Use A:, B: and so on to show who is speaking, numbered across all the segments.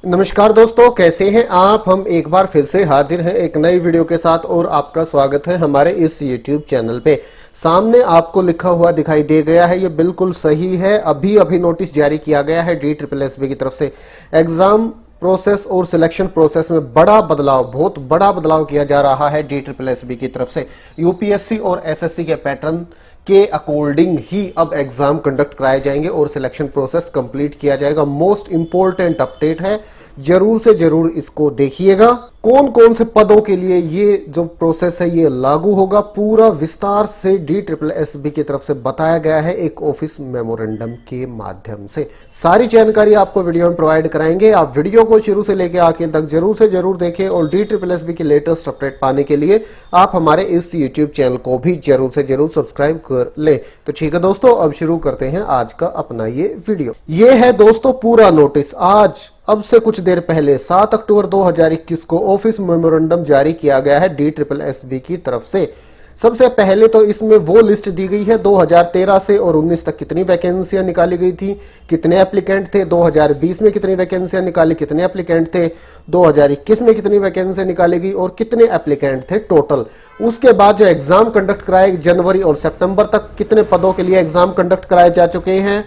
A: नमस्कार दोस्तों, कैसे हैं आप। हम एक बार फिर से हाजिर हैं एक नई वीडियो के साथ और आपका स्वागत है हमारे इस YouTube चैनल पे। सामने आपको लिखा हुआ दिखाई दे गया है, ये बिल्कुल सही है। अभी अभी नोटिस जारी किया गया है DSSB की तरफ से। एग्जाम प्रोसेस और सिलेक्शन प्रोसेस में बड़ा बदलाव, बहुत बड़ा बदलाव किया जा रहा है DSSB की तरफ से। यूपीएससी और एसएससी के पैटर्न के अकॉर्डिंग ही अब एग्जाम कंडक्ट कराए जाएंगे और सिलेक्शन प्रोसेस कंप्लीट किया जाएगा। मोस्ट इंपॉर्टेंट अपडेट है, जरूर से जरूर इसको देखिएगा। कौन कौन से पदों के लिए ये जो प्रोसेस है ये लागू होगा, पूरा विस्तार से DSSB की तरफ से बताया गया है एक ऑफिस मेमोरेंडम के माध्यम से। सारी जानकारी आपको वीडियो में प्रोवाइड कराएंगे। आप वीडियो को शुरू से लेकर आखिर तक जरूर से जरूर देखें और DSSB की लेटेस्ट अपडेट पाने के लिए आप हमारे इस YouTube चैनल को भी जरूर से जरूर सब्सक्राइब कर ले। तो ठीक है दोस्तों, अब शुरू करते हैं आज का अपना ये वीडियो। ये है दोस्तों पूरा नोटिस। आज अब से कुछ देर पहले 7 अक्टूबर 2021 को ऑफिस मेमोरेंडम जारी किया गया है DSSB की तरफ से। सबसे पहले तो इसमें वो लिस्ट दी गई है 2013 से और 19 तक कितनी वैकेंसियां निकाली गई थी, कितने एप्लीकेंट थे, 2020 में कितनी वैकेंसियां निकाली, कितने एप्लीकेंट थे, 2021 में कितनी वैकेंसियां निकाली गई और कितने एप्लीकेंट थे टोटल। उसके बाद जो एग्जाम कंडक्ट कराए जनवरी और सितंबर तक कितने पदों के लिए एग्जाम कंडक्ट कराए जा चुके हैं,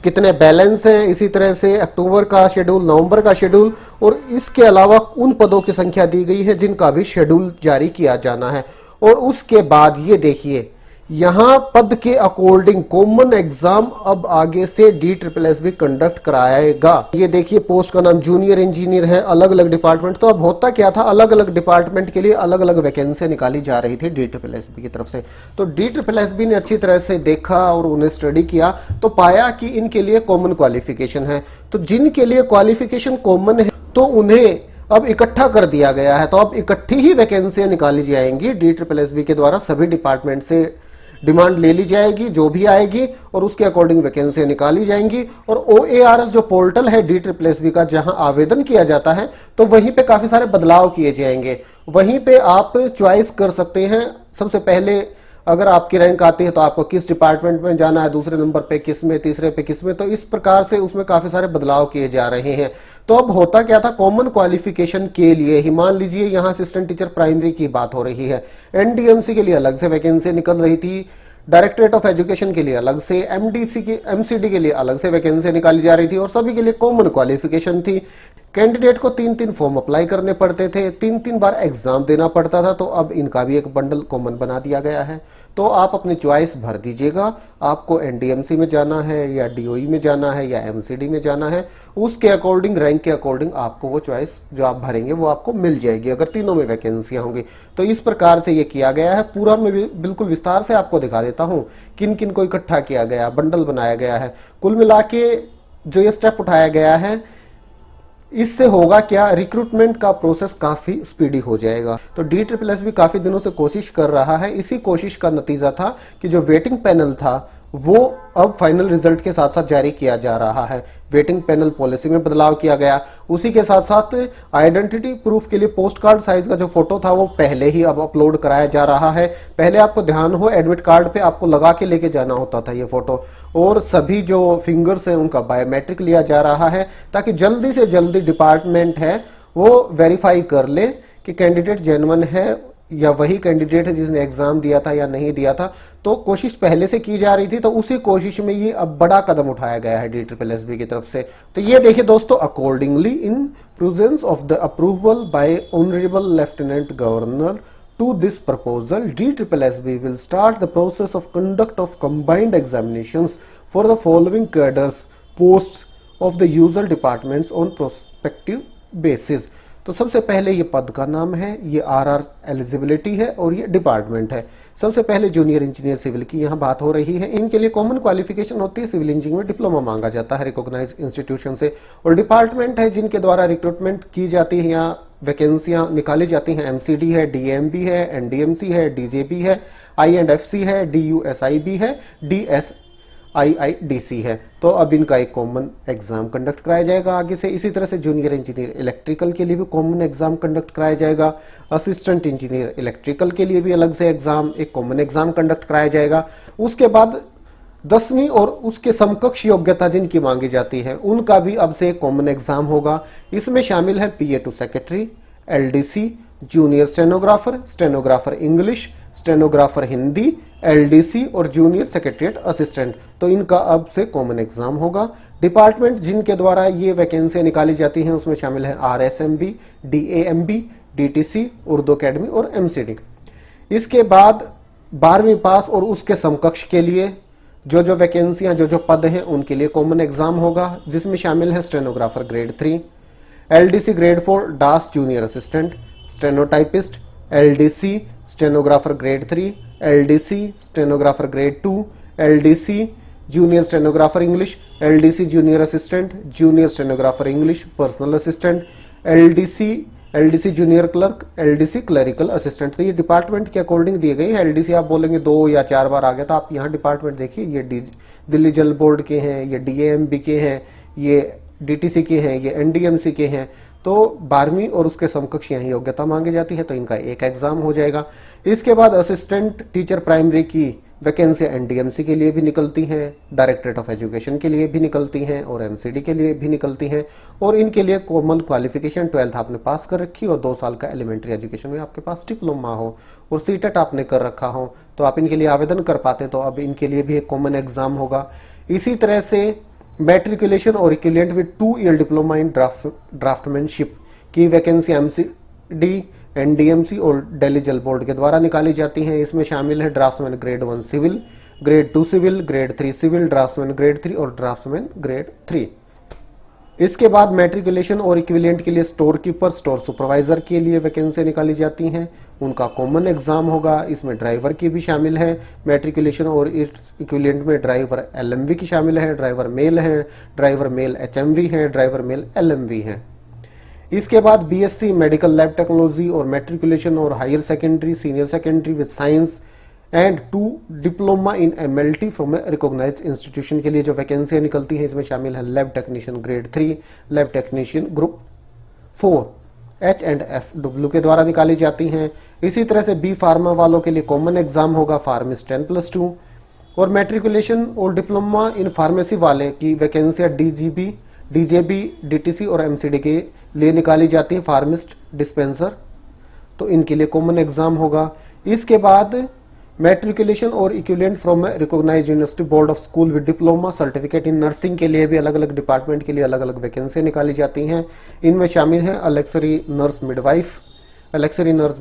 A: कितने बैलेंस हैं, इसी तरह से अक्टूबर का शेड्यूल, नवंबर का शेड्यूल और इसके अलावा उन पदों की संख्या दी गई है जिनका भी शेड्यूल जारी किया जाना है। और उसके बाद ये देखिए, यहां पद के अकॉर्डिंग कॉमन एग्जाम अब आगे से DSSB कंडक्ट कराएगा। ये देखिए, पोस्ट का नाम जूनियर इंजीनियर है, अलग अलग डिपार्टमेंट। तो अब होता क्या था, अलग अलग डिपार्टमेंट के लिए अलग अलग वैकेंसी निकाली जा रही थी DSSB की तरफ से। तो DSSB ने अच्छी तरह से देखा और उन्हें स्टडी किया तो पाया कि इनके लिए कॉमन क्वालिफिकेशन है। तो जिनके लिए क्वालिफिकेशन कॉमन है तो उन्हें अब इकट्ठा कर दिया गया है। तो अब इकट्ठी ही वैकेंसियां निकाली जाएंगी DSSB के द्वारा। सभी डिपार्टमेंट से डिमांड ले ली जाएगी जो भी आएगी और उसके अकॉर्डिंग वैकेंसी निकाली जाएंगी। और OARS जो पोर्टल है DSSB का, जहां आवेदन किया जाता है, तो वहीं पे काफी सारे बदलाव किए जाएंगे। वहीं पे आप चॉइस कर सकते हैं। सबसे पहले अगर आपकी रैंक आती है तो आपको किस डिपार्टमेंट में जाना है, दूसरे नंबर पे किस में, तीसरे पे किस में। तो इस प्रकार से उसमें काफी सारे बदलाव किए जा रहे हैं। तो अब होता क्या था, कॉमन क्वालिफिकेशन के लिए ही मान लीजिए यहां असिस्टेंट टीचर प्राइमरी की बात हो रही है, NDMC के लिए अलग से वैकेंसी निकल रही थी, डायरेक्टरेट ऑफ एजुकेशन के लिए अलग से, MCD के लिए अलग से वैकेंसी निकाली जा रही थी और सभी के लिए कॉमन क्वालिफिकेशन थी। कैंडिडेट को 3-3 फॉर्म अप्लाई करने पड़ते थे, 3-3 बार एग्जाम देना पड़ता था। तो अब इनका भी एक बंडल कॉमन बना दिया गया है। तो आप अपनी चॉइस भर दीजिएगा, आपको NDMC में जाना है या DOE में जाना है या MCD में जाना है, उसके अकॉर्डिंग, रैंक के अकॉर्डिंग आपको वो चॉइस जो आप भरेंगे वो आपको मिल जाएगी, अगर तीनों में वैकेंसियां होंगी। तो इस प्रकार से ये किया गया है। पूरा मैं बिल्कुल विस्तार से आपको दिखा देता हूं किन किन को इकट्ठा किया गया, बंडल बनाया गया है। कुल मिला के जो ये स्टेप उठाया गया है, इससे होगा क्या, रिक्रूटमेंट का प्रोसेस काफी स्पीडी हो जाएगा। तो DSSB काफी दिनों से कोशिश कर रहा है। इसी कोशिश का नतीजा था कि जो वेटिंग पैनल था वो अब फाइनल रिजल्ट के साथ साथ जारी किया जा रहा है। वेटिंग पैनल पॉलिसी में बदलाव किया गया। उसी के साथ साथ आइडेंटिटी प्रूफ के लिए पोस्ट कार्ड साइज का जो फोटो था वो पहले ही अब अपलोड कराया जा रहा है। पहले आपको ध्यान हो, एडमिट कार्ड पे आपको लगा के लेके जाना होता था ये फोटो, और सभी जो फिंगर्स हैं उनका बायोमेट्रिक लिया जा रहा है ताकि जल्दी से जल्दी डिपार्टमेंट है वो वेरीफाई कर ले कि कैंडिडेट जेन्युइन है या वही कैंडिडेट है जिसने एग्जाम दिया था या नहीं दिया था। तो कोशिश पहले से की जा रही थी, तो उसी कोशिश में ये अब बड़ा कदम उठाया गया है DSSB की तरफ से। तो ये देखिए दोस्तों, accordingly in presence of the approval bye honourable lieutenant governor to this proposal, DSSB will start the process of conduct of combined examinations for the following cadres posts of the usual departments on prospective basis। तो सबसे पहले ये पद का नाम है, ये RR eligibility है और ये डिपार्टमेंट है। सबसे पहले जूनियर इंजीनियर सिविल की यहाँ बात हो रही है। इनके लिए कॉमन क्वालिफिकेशन होती है, सिविल इंजीनियरिंग में डिप्लोमा मांगा जाता है रिकॉग्नाइज इंस्टीट्यूशन से। और डिपार्टमेंट है जिनके द्वारा रिक्रूटमेंट की जाती है या वैकेंसियां निकाली जाती हैं। MCD है, DMB है, NDMC है, DJB है, INDFC है, DUSIB है, DSIIDC है। तो अब इनका एक कॉमन एग्जाम कंडक्ट कराया जाएगा आगे से। इसी तरह से जूनियर इंजीनियर इलेक्ट्रिकल के लिए भी कॉमन एग्जाम कंडक्ट कराया जाएगा। असिस्टेंट इंजीनियर इलेक्ट्रिकल के लिए भी अलग से एग्जाम, एक कॉमन एग्जाम कंडक्ट कराया जाएगा। उसके बाद 10वीं और उसके समकक्ष योग्यता जिनकी मांगी जाती है उनका भी अब से कॉमन एग्जाम होगा। इसमें शामिल है PA2 secretary, LDC, junior stenographer, stenographer English, stenographer Hindi, LDC और जूनियर सेक्रेटरीट असिस्टेंट। तो इनका अब से कॉमन एग्जाम होगा। डिपार्टमेंट जिनके द्वारा ये वैकेंसियां निकाली जाती हैं उसमें शामिल है RSMB, DAMB, DTC, Urdu academy और MCD। इसके बाद 12वीं पास और उसके समकक्ष के लिए जो वैकेंसियां जो पद हैं उनके लिए कॉमन एग्जाम होगा, जिसमें शामिल है stenographer grade 3, LDC grade 4, dance junior assistant, stenotypist, LDC stenographer grade 3, LDC stenographer grade 2, LDC junior stenographer English, LDC junior assistant, junior stenographer English, personal assistant, LDC junior clerk, LDC clerical assistant. तो ये department के according दिए गए हैं। LDC आप बोलेंगे 2 या 4 बार आ गया, तो आप यहाँ डिपार्टमेंट देखिए, ये दिल्ली जल बोर्ड के हैं, ये DAMB के हैं, ये DTC के हैं, ये NDMC के हैं। तो 12वीं और उसके समकक्ष यहाँ योग्यता मांगी जाती है, तो इनका एक एग्जाम हो जाएगा। इसके बाद असिस्टेंट टीचर प्राइमरी की वैकेंसी NDMC के लिए भी निकलती हैं, डायरेक्टरेट ऑफ एजुकेशन के लिए भी निकलती हैं और MCD के लिए भी निकलती हैं। और इनके लिए कॉमन क्वालिफिकेशन 12th आपने पास कर रखी और 2 साल का एलिमेंट्री एजुकेशन में आपके पास डिप्लोमा हो और CTET आपने कर रखा हो, तो आप इनके लिए आवेदन कर पाते हैं। तो अब इनके लिए भी एक कॉमन एग्जाम होगा। इसी तरह से मैट्रिकुलेशन और equivalent with 2 year diploma in draftsmanship की वैकेंसी MCD, NDMC और दिल्ली जल बोर्ड के द्वारा निकाली जाती हैं। इसमें शामिल है draftsman grade 1 civil, grade 2 civil, grade 3 civil, draftsman grade 3 और ड्राफ्टमैन ग्रेड 3। इसके बाद मैट्रिकुलेशन और इक्विवेलेंट के लिए स्टोर कीपर, स्टोर सुपरवाइजर के लिए वैकेंसी निकाली जाती हैं, उनका कॉमन एग्जाम होगा। इसमें ड्राइवर की भी शामिल है मैट्रिकुलेशन और इस इक्विवेलेंट में ड्राइवर LMV की शामिल है, ड्राइवर मेल है, ड्राइवर मेल HMV है, ड्राइवर मेल LMV है। इसके बाद BSc मेडिकल लैब टेक्नोलॉजी और मैट्रिकुलेशन और higher secondary, senior secondary with science and 2 diploma in MLT from recognised institution के लिए जो वैकेंसियां निकलती हैं इसमें शामिल है lab technician grade 3, lab technician group 4 H&FW के द्वारा निकाली जाती हैं। इसी तरह से B फार्मा वालों के लिए कॉमन एग्जाम होगा फार्मिस्ट 10+2 और मैट्रिकुलेशन और डिप्लोमा इन फार्मेसी वाले की वैकेंसियां DJB, DTC और MCD के लिए निकाली जाती है फार्मिस्ट डिस्पेंसर, तो इनके लिए कॉमन एग्जाम होगा। इसके बाद मैट्रिकुलेशन और equivalent from recognised university board of school with diploma certificate in nursing के लिए भी अलग अलग डिपार्टमेंट के लिए अलग अलग वैकेंसी निकाली जाती हैं। इनमें शामिल है auxiliary nurse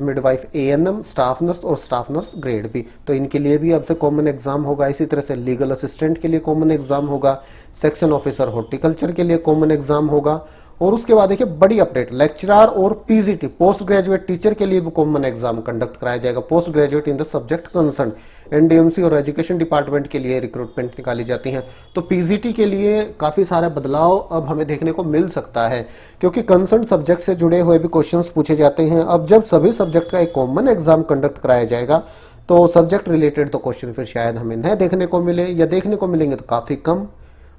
A: midwife ANM, staff nurse और स्टाफ नर्स ग्रेड B, तो इनके लिए भी अब से कॉमन एग्जाम होगा। इसी तरह से लीगल असिस्टेंट के लिए कॉमन एग्जाम होगा, सेक्शन ऑफिसर हॉर्टिकल्चर के लिए कॉमन एग्जाम होगा। और उसके बाद देखिए बड़ी अपडेट, लेक्चरर और PGT पोस्ट ग्रेजुएट टीचर के लिए भी कॉमन एग्जाम कंडक्ट कराया जाएगा, post graduate in the subject concern. NDMC और एजुकेशन डिपार्टमेंट के लिए रिक्रूटमेंट निकाली जाती हैं। तो PGT के लिए काफी सारा बदलाव अब हमें देखने को मिल सकता है, क्योंकि कंसर्न सब्जेक्ट से जुड़े हुए भी क्वेश्चंस पूछे जाते हैं। अब जब सभी सब्जेक्ट का एक कॉमन एग्जाम कंडक्ट कराया जाएगा तो सब्जेक्ट रिलेटेड तो क्वेश्चन फिर शायद हमें न देखने को मिले, या देखने को मिलेंगे तो काफी कम,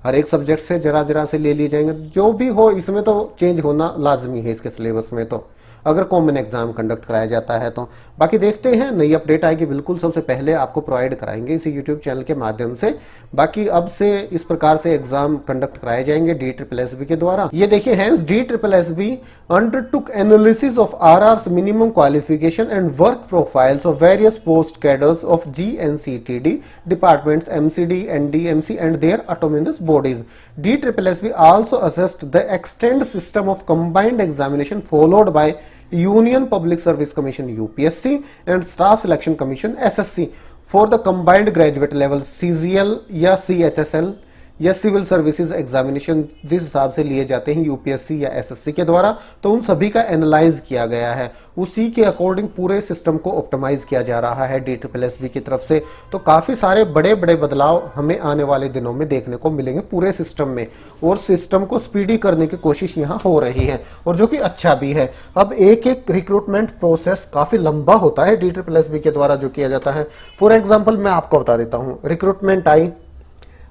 A: हर एक सब्जेक्ट से जरा से ले लिए जाएंगे। जो भी हो इसमें तो चेंज होना लाजमी है इसके सिलेबस में, तो अगर कॉमन एग्जाम कंडक्ट कराया जाता है तो। बाकी देखते हैं, नई अपडेट आएगी बिल्कुल सबसे पहले आपको प्रोवाइड कराएंगे इसी यूट्यूब चैनल के माध्यम से। बाकी अब से इस प्रकार से एग्जाम कंडक्ट कराए जाएंगे DSSB के द्वारा। ये देखिए, hence DSSB undertook analysis of RR's minimum qualification and work profiles of various post cadres of GNCTD departments, MCD, NDMC and their autonomous bodies. DSSB also assessed the extent system of combined examination followed by Union Public Service Commission UPSC and Staff Selection Commission SSC for the combined graduate level CGL या CHSL या civil services examination जिस हिसाब से लिए जाते हैं UPSC या SSC के द्वारा, तो उन सभी का एनालाइज किया गया है। उसी के अकॉर्डिंग पूरे सिस्टम को ऑप्टिमाइज किया जा रहा है DSSB की तरफ से। तो काफी सारे बड़े बड़े बदलाव हमें आने वाले दिनों में देखने को मिलेंगे पूरे सिस्टम में, और सिस्टम को स्पीडी करने की कोशिश यहाँ हो रही है, और जो कि अच्छा भी है। अब एक एक रिक्रूटमेंट प्रोसेस काफी लंबा होता है DSSB के द्वारा जो किया जाता है। फॉर एग्जाम्पल मैं आपको बता देता हूँ, रिक्रूटमेंट आई,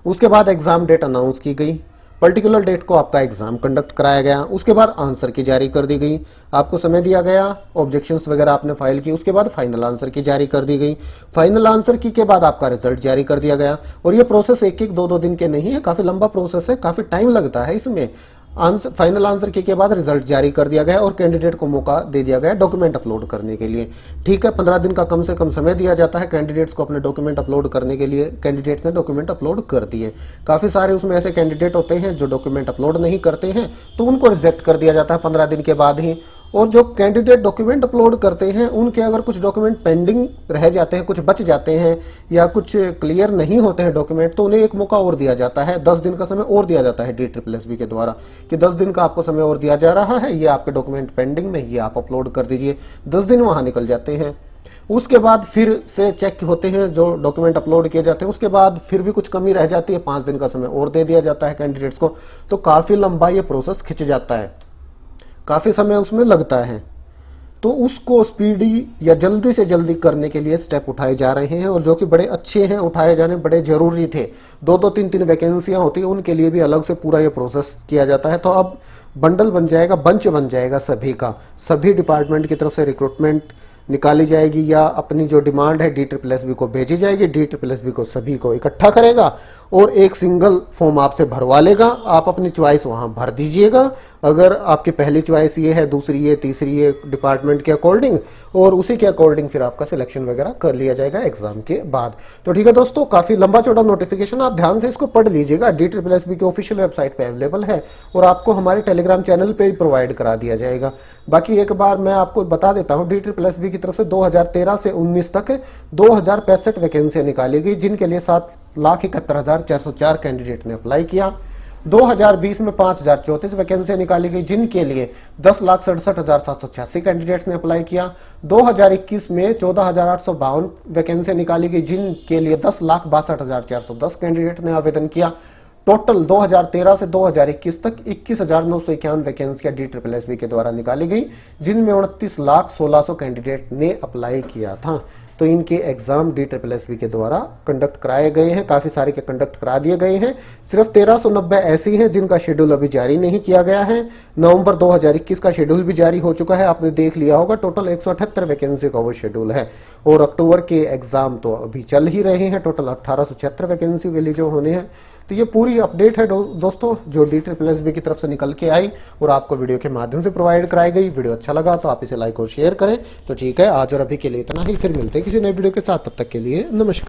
A: उसके बाद एग्जाम डेट अनाउंस की गई, पर्टिकुलर डेट को आपका एग्जाम कंडक्ट कराया गया, उसके बाद आंसर की जारी कर दी गई, आपको समय दिया गया, ऑब्जेक्शंस वगैरह आपने फाइल की, उसके बाद फाइनल आंसर की जारी कर दी गई, फाइनल आंसर की के बाद आपका रिजल्ट जारी कर दिया गया। और ये प्रोसेस एक एक दो दिन के नहीं है, काफी लंबा प्रोसेस है, काफी टाइम लगता है इसमें। फाइनल आंसर के बाद रिजल्ट जारी कर दिया गया और कैंडिडेट को मौका दे दिया गया डॉक्यूमेंट अपलोड करने के लिए। ठीक है, 15 दिन का कम से कम समय दिया जाता है कैंडिडेट्स को अपने डॉक्यूमेंट अपलोड करने के लिए। कैंडिडेट्स ने डॉक्यूमेंट अपलोड कर दिए, काफी सारे उसमें ऐसे कैंडिडेट होते हैं जो डॉक्यूमेंट अपलोड नहीं करते हैं, तो उनको रिजेक्ट कर दिया जाता है 15 दिन के बाद ही। और जो कैंडिडेट डॉक्यूमेंट अपलोड करते हैं उनके अगर कुछ डॉक्यूमेंट पेंडिंग रह जाते हैं, कुछ बच जाते हैं या कुछ क्लियर नहीं होते हैं डॉक्यूमेंट, तो उन्हें एक मौका और दिया जाता है, 10 दिन का समय और दिया जाता है DSSB के द्वारा कि 10 दिन का आपको समय और दिया जा रहा है, ये आपके डॉक्यूमेंट पेंडिंग में, ये आप अपलोड कर दीजिए। 10 दिन वहां निकल जाते हैं। उसके बाद फिर से चेक होते हैं जो डॉक्यूमेंट अपलोड किए जाते हैं, उसके बाद फिर भी कुछ कमी रह जाती है, 5 दिन का समय और दे दिया जाता है कैंडिडेट्स को। तो काफी लंबा ये प्रोसेस खिंच जाता है, काफी समय उसमें लगता है। तो उसको स्पीडी या जल्दी से जल्दी करने के लिए स्टेप उठाए जा रहे हैं और जो कि बड़े अच्छे हैं, उठाए जाने बड़े जरूरी थे। 2-2 3-3 वैकेंसियां होती है, उनके लिए भी अलग से पूरा ये प्रोसेस किया जाता है। तो अब बंडल बन जाएगा, बंच बन जाएगा सभी का, सभी डिपार्टमेंट की तरफ से रिक्रूटमेंट निकाली जाएगी या अपनी जो डिमांड है DSSB को भेजी जाएगी, DSSB को सभी को इकट्ठा करेगा और एक सिंगल फॉर्म आपसे भरवा लेगा। आप अपनी चॉइस वहां भर दीजिएगा, अगर आपकी पहली चॉइस ये है, दूसरी ये, तीसरी ये, डिपार्टमेंट के अकॉर्डिंग, और उसी के अकॉर्डिंग फिर आपका सिलेक्शन वगैरह कर लिया जाएगा एग्जाम के बाद। तो ठीक है दोस्तों, काफी लंबा चौड़ा नोटिफिकेशन, आप ध्यान से इसको पढ़ लीजिएगा। DSSB की ऑफिशियल वेबसाइट पे अवेलेबल है और आपको हमारे टेलीग्राम चैनल पे प्रोवाइड करा दिया जाएगा। बाकी एक बार मैं आपको बता देता हूँ, DSSB की तरफ से 2013 से 19 तक 2065 वैकेंसियां निकाली गई, जिनके लिए 7,71,404 कैंडिडेट ने अप्लाई किया। 2020 में 5,034 वैकेंसियां निकाली गई, जिनके लिए 10,67,786 कैंडिडेट्स ने अप्लाई किया। 2021 में 14,852 वैकेंसियां निकाली गई, जिनके लिए 10,62,410 कैंडिडेट ने आवेदन किया। टोटल 2013 से 2021 तक 21,951 वैकेंसियां DSSB के द्वारा निकाली गई, जिनमें 29,16,00 कैंडिडेट ने अप्लाई किया था। तो इनके एग्जाम DSSB के द्वारा कंडक्ट कराए गए हैं, काफी सारे के कंडक्ट करा दिए गए हैं। सिर्फ 1390 ऐसी हैं जिनका शेड्यूल अभी जारी नहीं किया गया है। नवंबर 2021 का शेड्यूल भी जारी हो चुका है, आपने देख लिया होगा। टोटल 178 वैकेंसी का वो शेड्यूल है और अक्टूबर के एग्जाम तो अभी चल ही रहे हैं। टोटल 1876 वैकेंसी के लिए जो होने हैं। तो ये पूरी अपडेट है दोस्तों, जो DSSB की तरफ से निकल के आई और आपको वीडियो के माध्यम से प्रोवाइड कराई गई। वीडियो अच्छा लगा तो आप इसे लाइक और शेयर करें। तो ठीक है, आज और अभी के लिए इतना ही, फिर मिलते हैं किसी नए वीडियो के साथ, तब तक के लिए नमस्कार।